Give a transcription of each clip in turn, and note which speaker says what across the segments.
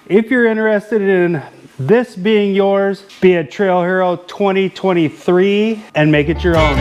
Speaker 1: If you're interested in this being yours, be it Trail Hero 2023 and make it your own.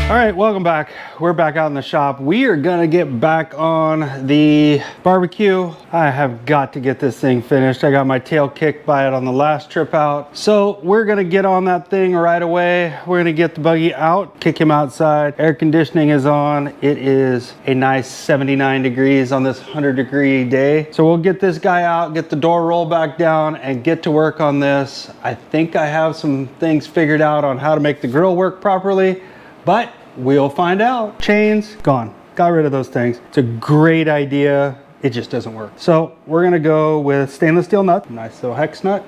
Speaker 1: All right, welcome back. We're back out in the shop. We are gonna get back on the barbecue. I have got to get this thing finished. I got my tail kicked by it on the last trip out. So we're gonna get on that thing right away. We're gonna get the buggy out, kick him outside. Air conditioning is on. It is a nice 79 degrees on this 100-degree day. So we'll get this guy out, get the door rolled back down, and get to work on this. I think I have some things figured out on how to make the grill work properly, but we'll find out. Chains, gone. Got rid of those things. It's a great idea. It just doesn't work. So we're gonna go with stainless steel nut, nice little hex nut.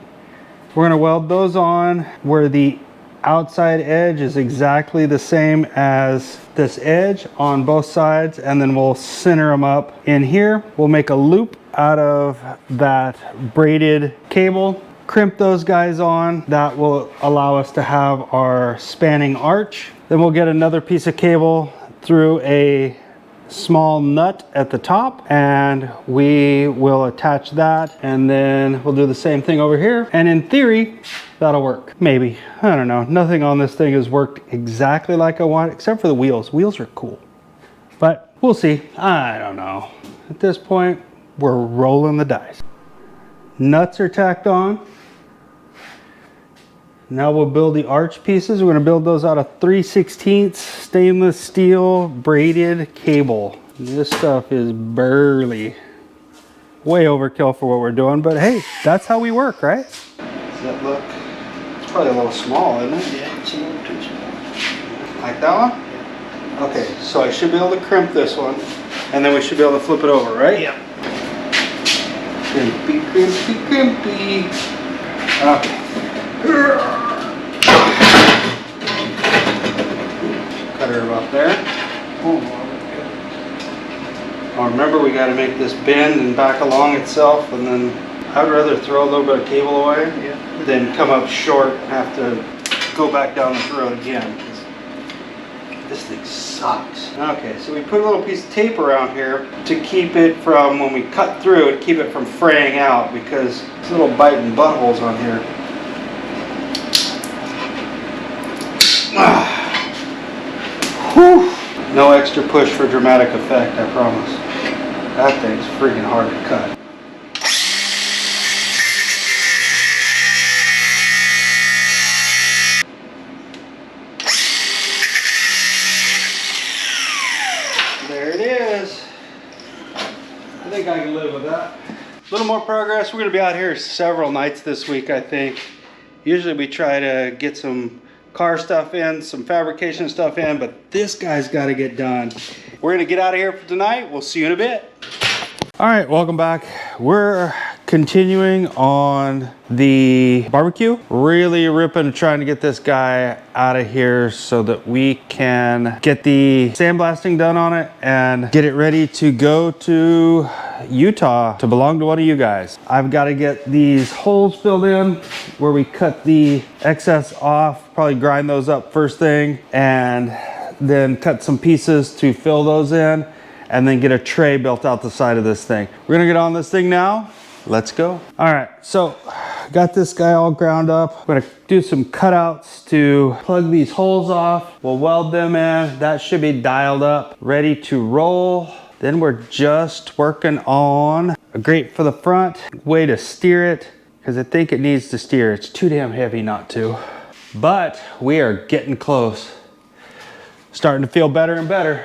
Speaker 1: We're gonna weld those on where the outside edge is exactly the same as this edge on both sides, and then we'll center them up in here. We'll make a loop out of that braided cable, crimp those guys on. That will allow us to have our spanning arch. Then we'll get another piece of cable through a small nut at the top, and we will attach that, and then we'll do the same thing over here. And in theory, that'll work. Maybe, I don't know. Nothing on this thing has worked exactly like I want, except for the wheels. Wheels are cool, but we'll see. I don't know. At this point, we're rolling the dice. Nuts are tacked on. Now we'll build the arch pieces. We're gonna build those out of 3/16 stainless steel braided cable. This stuff is burly. Way overkill for what we're doing, but hey, that's how we work, right? Does that look? It's probably a little small, isn't it?
Speaker 2: Yeah, it's a little too small.
Speaker 1: Like that one? Yeah. Okay, so I should be able to crimp this one, and then we should be able to flip it over, right?
Speaker 2: Yeah.
Speaker 1: Crimpy, crimpy, crimpy. Okay. Cut her about there. Oh, remember we got to make this bend and back along itself, and then I'd rather throw a little bit of cable away than come up short and have to go back down this road again. This thing sucks. Okay, so we put a little piece of tape around here to keep it from, when we cut through it, keep it from fraying out, because there's little biting buttholes on here. Whew. No extra push for dramatic effect, I promise. That thing's freaking hard to cut. There it is. I think I can live with that. A little more progress. We're going to be out here several nights this week, I think. Usually we try to get some car stuff in, some fabrication stuff in, but this guy's got to get done. We're gonna get out of here for tonight. We'll see you in a bit. All right, welcome back. We're continuing on the barbecue. Really ripping, trying to get this guy out of here so that we can get the sandblasting done on it and get it ready to go to Utah to belong to one of you guys. I've got to get these holes filled in where we cut the excess off, probably grind those up first thing, and then cut some pieces to fill those in, and then get a tray built out the side of this thing. We're gonna get on this thing now. Let's go. All right, so got this guy all ground up. I'm gonna do some cutouts to plug these holes off. We'll weld them in. That should be dialed up, ready to roll. Then we're just working on a grate for the front, way to steer it, because I think it needs to steer. It's too damn heavy not to. But we are getting close. Starting to feel better and better.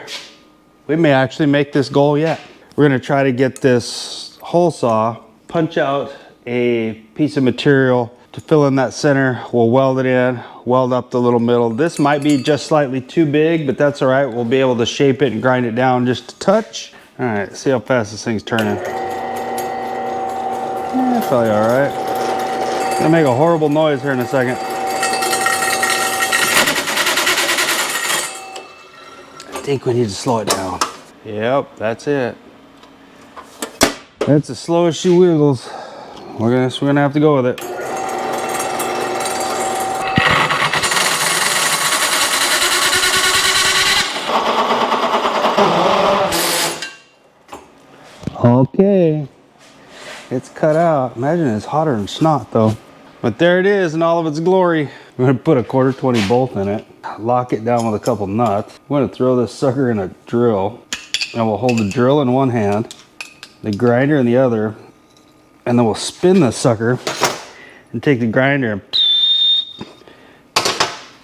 Speaker 1: We may actually make this goal yet. We're gonna try to get this hole saw, punch out a piece of material to fill in that center. We'll weld it in, weld up the little middle. This might be just slightly too big, but that's all right. We'll be able to shape it and grind it down just a touch. All right, see how fast this thing's turning. Yeah, probably all right. Gonna make a horrible noise here in a second. I think we need to slow it down. Yep, that's it. That's as slow as she wiggles. We're gonna have to go with it. Okay, it's cut out. Imagine it's hotter than snot though. But there it is in all of its glory. I'm gonna put a 1/4-20 bolt in it, lock it down with a couple nuts. I'm gonna throw this sucker in a drill, and we'll hold the drill in one hand, the grinder in the other, and then we'll spin the sucker and take the grinder and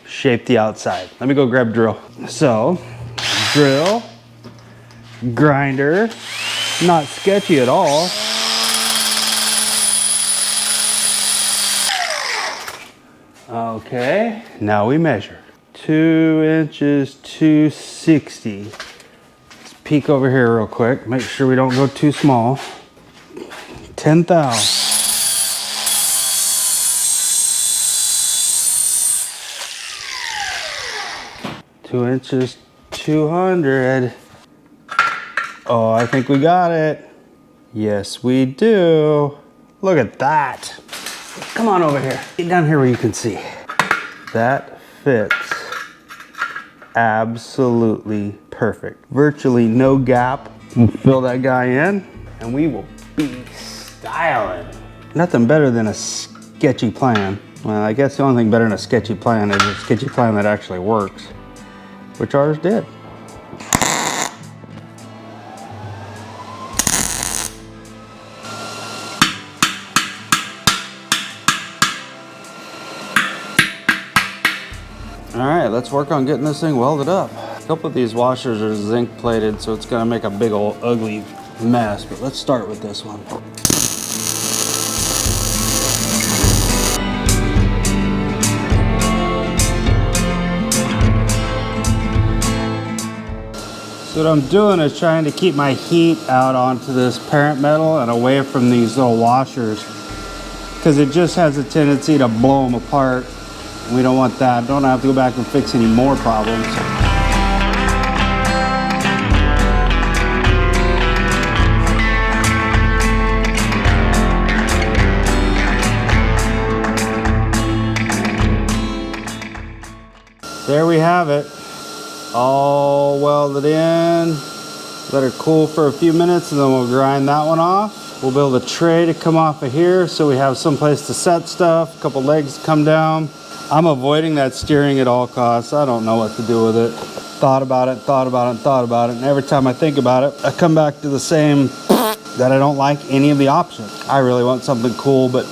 Speaker 1: shape the outside. Let me go grab a drill. So, drill, grinder, not sketchy at all. Okay, now we measure. 2 inches, 260. Let's peek over here real quick. Make sure we don't go too small. 10 thou. 2 inches, 200. Oh, I think we got it. Yes, we do. Look at that. Come on over here. Get down here where you can see. That fits absolutely perfect. Virtually no gap. We'll fill that guy in and we will be styling. Nothing better than a sketchy plan. Well, I guess the only thing better than a sketchy plan is a sketchy plan that actually works, which ours did. All right, let's work on getting this thing welded up. A couple of these washers are zinc plated, so it's gonna make a big old ugly mess, but let's start with this one. So what I'm doing is trying to keep my heat out onto this parent metal and away from these little washers, because it just has a tendency to blow them apart. We don't want that. Don't have to go back and fix any more problems. There we have it. All welded in. Let her cool for a few minutes and then we'll grind that one off. We'll build a tray to come off of here so we have some place to set stuff, a couple legs to come down. I'm avoiding that steering at all costs. I don't know what to do with it. Thought about it, and every time I think about it, I come back to the same, that I don't like any of the options. I really want something cool, but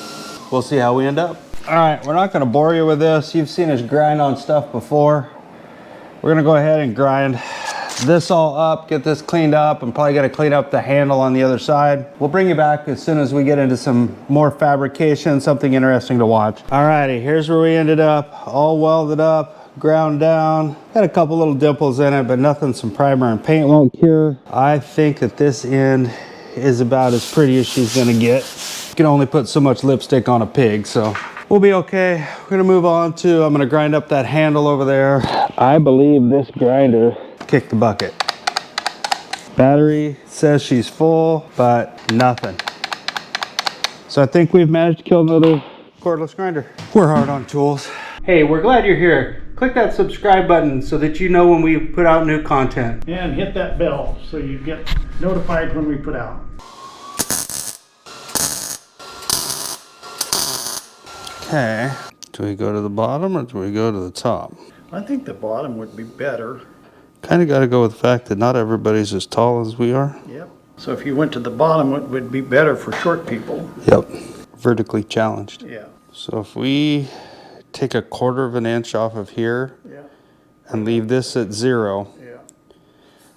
Speaker 1: we'll see how we end up. All right, we're not gonna bore you with this. You've seen us grind on stuff before. We're gonna go ahead and grind this all up, get this cleaned up. I'm probably gonna clean up the handle on the other side. We'll bring you back as soon as we get into some more fabrication, something interesting to watch. Alrighty, here's where we ended up. All welded up, ground down. Got a couple little dimples in it, but nothing some primer and paint won't cure. I think that this end is about as pretty as she's gonna get. You can only put so much lipstick on a pig, so we'll be okay. We're gonna move on to, I'm gonna grind up that handle over there. I believe this grinder kicked the bucket. Battery says she's full, but nothing. So I think we've managed to kill another cordless grinder. We're hard on tools. Hey, we're glad you're here. Click that subscribe button so that you know when we put out new content.
Speaker 2: And hit that bell so you get notified when we put out.
Speaker 1: Okay, do we go to the bottom or do we go to the top?
Speaker 2: I think the bottom would be better.
Speaker 1: Kind of got to go with the fact that not everybody's as tall as we are.
Speaker 2: Yep. So if you went to the bottom, it would be better for short people.
Speaker 1: Yep, vertically challenged.
Speaker 2: Yeah.
Speaker 1: So if we take a 1/4 inch off of here,
Speaker 2: Yeah.
Speaker 1: and leave this at 0,
Speaker 2: Yeah.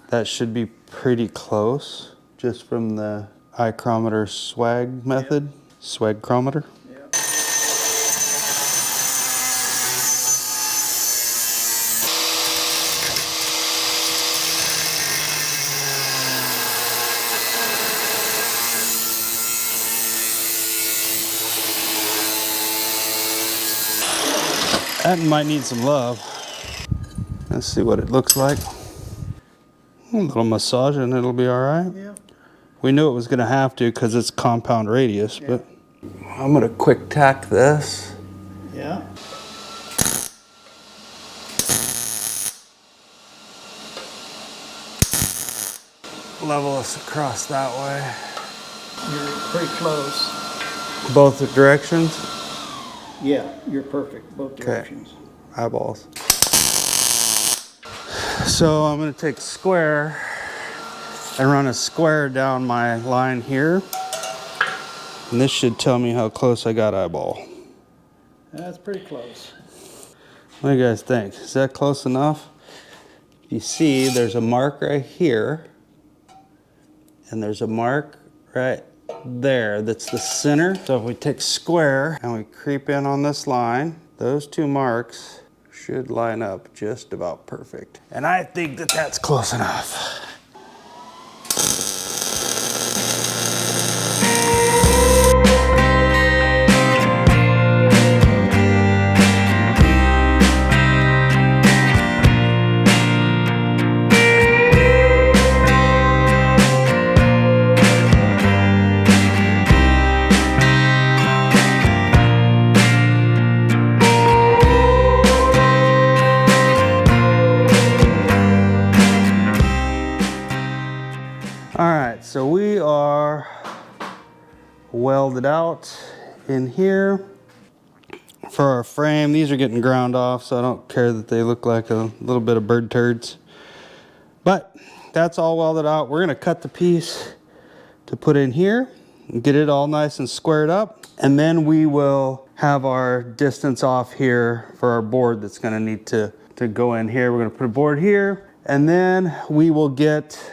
Speaker 1: that should be pretty close, just from the ichrometer swag method. Swagchrometer.
Speaker 2: Yeah.
Speaker 1: That might need some love. Let's see what it looks like. A little massage and it'll be all right.
Speaker 2: Yeah.
Speaker 1: We knew it was gonna have to because it's compound radius, but I'm gonna quick tack this.
Speaker 2: Yeah.
Speaker 1: level us across that way.
Speaker 2: You're pretty close.
Speaker 1: Both the directions?
Speaker 2: Yeah, you're perfect, both directions.
Speaker 1: Eyeballs. So I'm gonna take square and run a square down my line here. And this should tell me how close I got eyeball.
Speaker 2: That's pretty close.
Speaker 1: What do you guys think? Is that close enough? You see there's a mark right here. And there's a mark right there. That's the center. So if we take square and we creep in on this line, those two marks should line up just about perfect. And I think that that's close enough. So we are welded out in here for our frame. These are getting ground off, so I don't care that they look like a little bit of bird turds. But that's all welded out. We're gonna cut the piece to put in here and get it all nice and squared up. And then we will have our distance off here for our board that's gonna need to go in here. We're gonna put a board here, and then we will get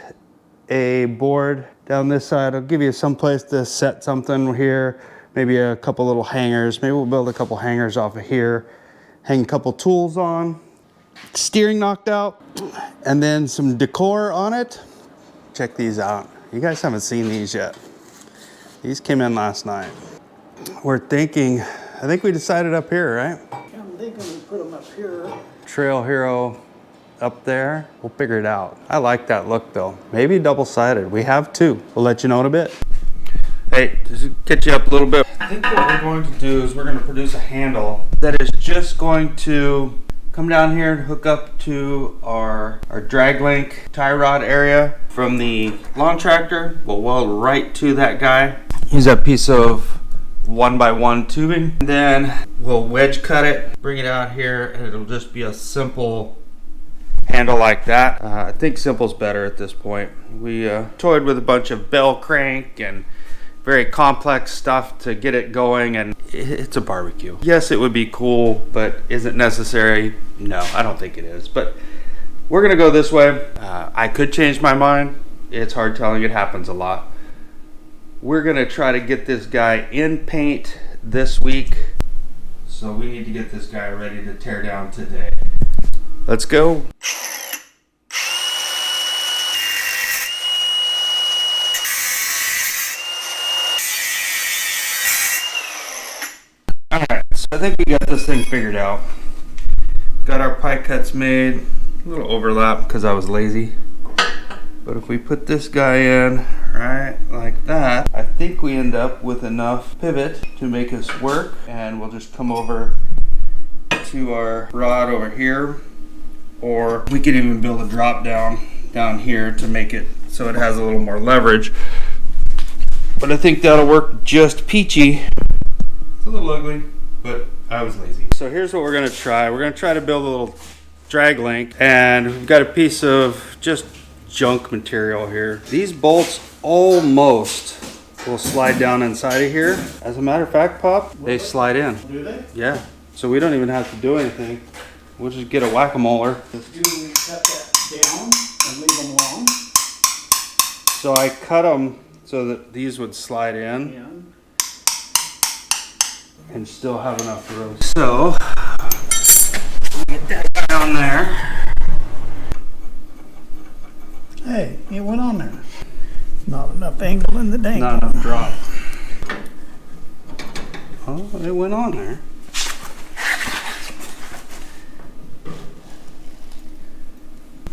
Speaker 1: a board down this side. I'll give you some place to set something here, maybe a couple little hangers. Maybe we'll build a couple hangers off of here, hang a couple tools on, steering knocked out, and then some decor on it. Check these out. You guys haven't seen these yet. These came in last night. We're thinking, I think we decided up here, right?
Speaker 2: I'm thinking we put them up here.
Speaker 1: Trail Hero up there. We'll figure it out. I like that look though. Maybe double-sided. We have two. We'll let you know in a bit. Hey, to catch you up a little bit. I think what we're going to do is we're going to produce a handle that is just going to come down here and hook up to our drag link tie rod area from the lawn tractor. We'll weld right to that guy. Use that piece of 1x1 tubing. And then we'll wedge cut it, bring it out here, and it'll just be a simple handle like that. I think simple's better at this point. We toyed with a bunch of bell crank and very complex stuff to get it going, and it's a barbecue. Yes, it would be cool, but is it necessary? No, I don't think it is. But we're gonna go this way. I could change my mind. It's hard telling. It happens a lot. We're gonna try to get this guy in paint this week. So we need to get this guy ready to tear down today. Let's go. Alright, so I think we got this thing figured out. Got our pie cuts made. A little overlap because I was lazy. But if we put this guy in right like that, I think we end up with enough pivot to make us work. And we'll just come over to our rod over here. Or we could even build a drop down here to make it so it has a little more leverage. But I think that'll work just peachy. It's a little ugly, but I was lazy. So here's what we're gonna try. We're gonna try to build a little drag link, and we've got a piece of just junk material here. These bolts almost will slide down inside of here. As a matter of fact, Pop, they slide in.
Speaker 2: Do they?
Speaker 1: Yeah, so we don't even have to do anything. We'll just get a whack-a-molar.
Speaker 2: Do we cut that down and leave them long?
Speaker 1: So I cut them so that these would slide in.
Speaker 2: Yeah.
Speaker 1: And still have enough room. So, get that guy on there.
Speaker 2: Hey, it went on there. Not enough angle in the dangle.
Speaker 1: Not enough drop. Oh, it went on there.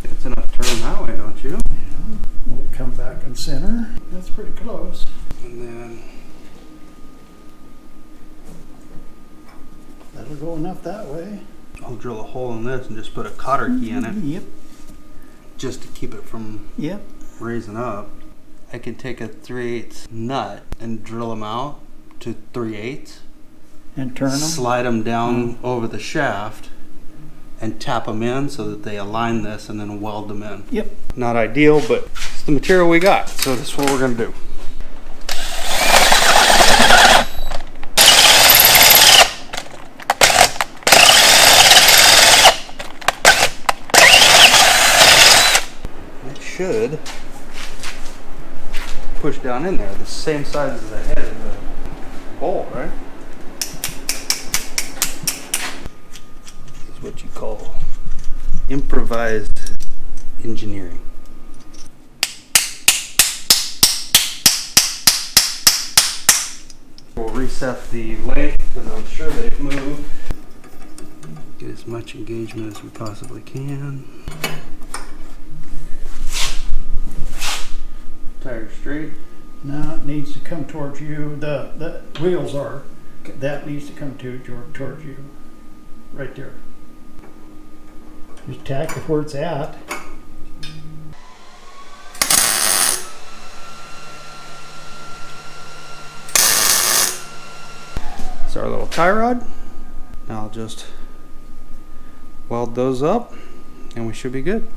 Speaker 1: It's enough turn that way, don't you?
Speaker 2: Yeah. We'll come back and center. That's pretty close.
Speaker 1: And then
Speaker 2: That'll go enough that way.
Speaker 1: I'll drill a hole in this and just put a cotter key in it.
Speaker 2: Yep.
Speaker 1: Just to keep it from
Speaker 2: Yep.
Speaker 1: raising up, I can take a 3/8 nut and drill them out to 3/8
Speaker 2: And turn them.
Speaker 1: slide them down over the shaft and tap them in so that they align this and then weld them in.
Speaker 2: Yep.
Speaker 1: Not ideal, but it's the material we got, so this is what we're gonna do. It should push down in there, the same size as the head of the bowl, right? This is what you call improvised engineering. We'll reset the length because I'm sure they've moved. Get as much engagement as we possibly can. Tire straight.
Speaker 2: Now it needs to come towards you. The wheels are. That needs to come towards you. Right there. Just tack it where it's at.
Speaker 1: It's our little tie rod. Now I'll just weld those up and we should be good.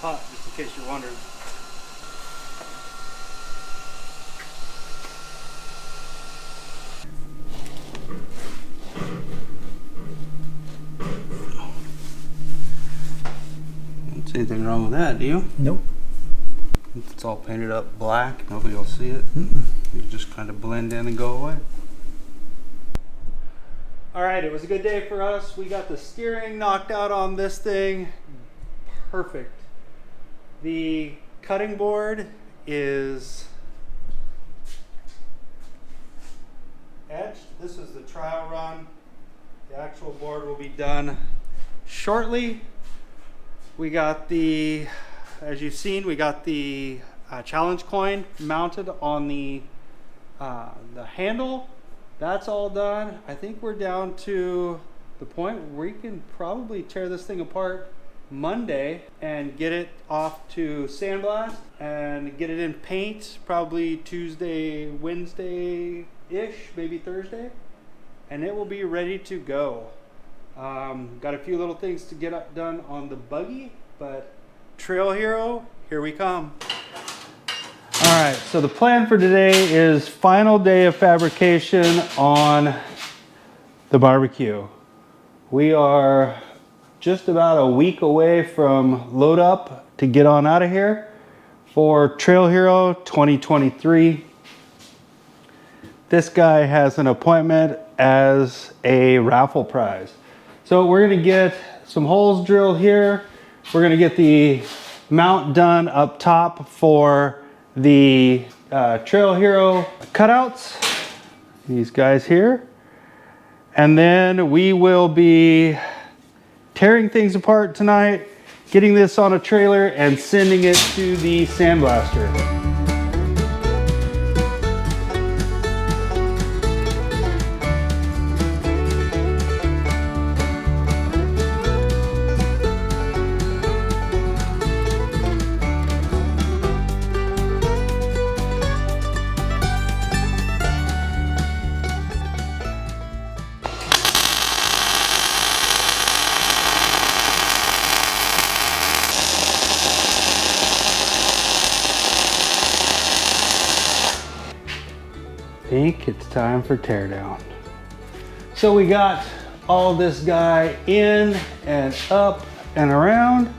Speaker 1: Hot, just in case you're wondering. Don't see anything wrong with that, do you?
Speaker 2: Nope.
Speaker 1: If it's all painted up black, nobody will see it. You just kind of blend in and go away. All right, it was a good day for us. We got the steering knocked out on this thing. Perfect. The cutting board is etched. This is the trial run. The actual board will be done shortly. We got the, as you've seen, we got the challenge coin mounted on the handle. That's all done. I think we're down to the point where we can probably tear this thing apart Monday and get it off to sandblast and get it in paint probably Tuesday, Wednesday-ish, maybe Thursday, and it will be ready to go. Got a few little things to get done on the buggy, but Trail Hero, here we come. All right, so the plan for today is final day of fabrication on the barbecue. We are just about a week away from load up to get on out of here for Trail Hero 2023. This guy has an appointment as a raffle prize. So we're gonna get some holes drilled here. We're gonna get the mount done up top for the Trail Hero cutouts, these guys here. And then we will be tearing things apart tonight, getting this on a trailer and sending it to the sandblaster. I think it's time for teardown. So we got all this guy in and up and around.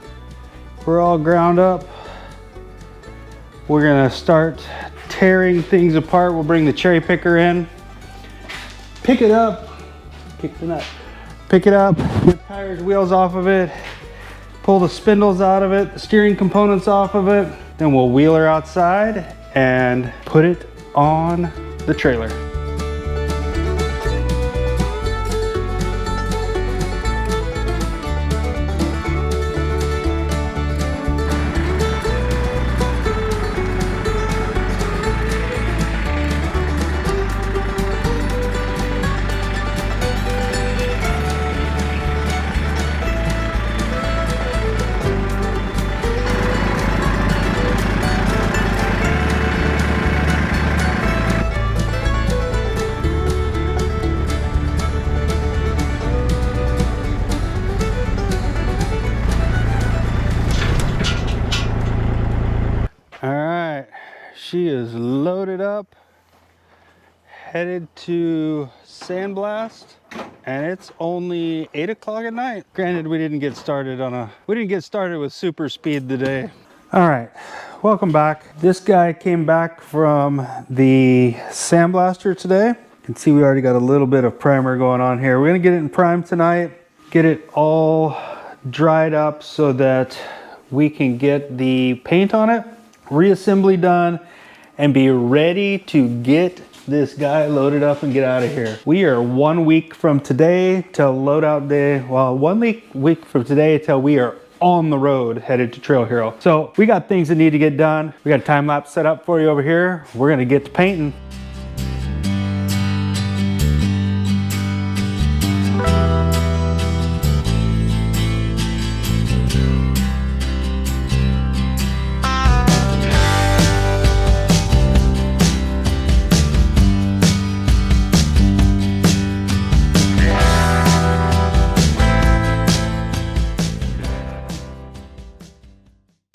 Speaker 1: We're all ground up. We're gonna start tearing things apart. We'll bring the cherry picker in, pick it up, kick the nut, pick it up, get tires, wheels off of it, pull the spindles out of it, the steering components off of it. Then we'll wheel her outside and put it on the trailer. All right, she is loaded up, headed to Sandblast, and it's only 8 o'clock at night. Granted, we didn't get started with super speed today. All right, welcome back. This guy came back from the Sandblaster today. You can see we already got a little bit of primer going on here. We're gonna get it in prime tonight, get it all dried up so that we can get the paint on it, reassembly done, and be ready to get this guy loaded up and get out of here. We are 1 week from today till loadout day. Well, 1 week from today till we are on the road headed to Trail Hero. So we got things that need to get done. We got a time lapse set up for you over here. We're gonna get to painting.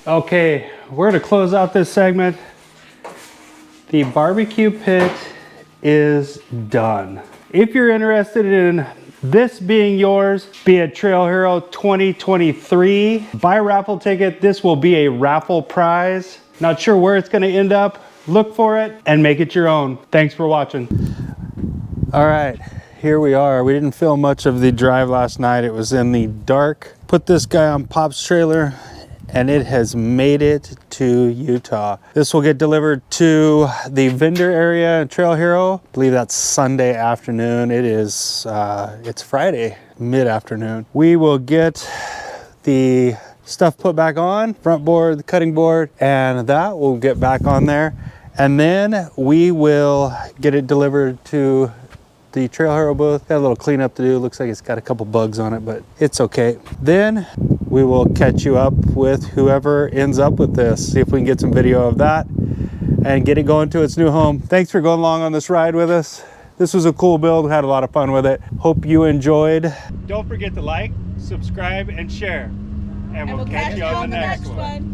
Speaker 1: Okay, we're gonna close out this segment. The barbecue pit is done. If you're interested in this being yours, be it Trail Hero 2023, buy a raffle ticket. This will be a raffle prize. Not sure where it's gonna end up. Look for it and make it your own. Thanks for watching. All right, here we are. We didn't film much of the drive last night. It was in the dark. Put this guy on Pop's trailer, and it has made it to Utah. This will get delivered to the vendor area in Trail Hero. I believe that's Sunday afternoon. It is, it's Friday, mid-afternoon. We will get the stuff put back on, front board, the cutting board, and that will get back on there. And then we will get it delivered to the Trail Hero booth. Got a little cleanup to do. Looks like it's got a couple bugs on it, but it's okay. Then we will catch you up with whoever ends up with this. See if we can get some video of that and get it going to its new home. Thanks for going along on this ride with us. This was a cool build. Had a lot of fun with it. Hope you enjoyed. Don't forget to like, subscribe, and share. And we'll catch you on the next one.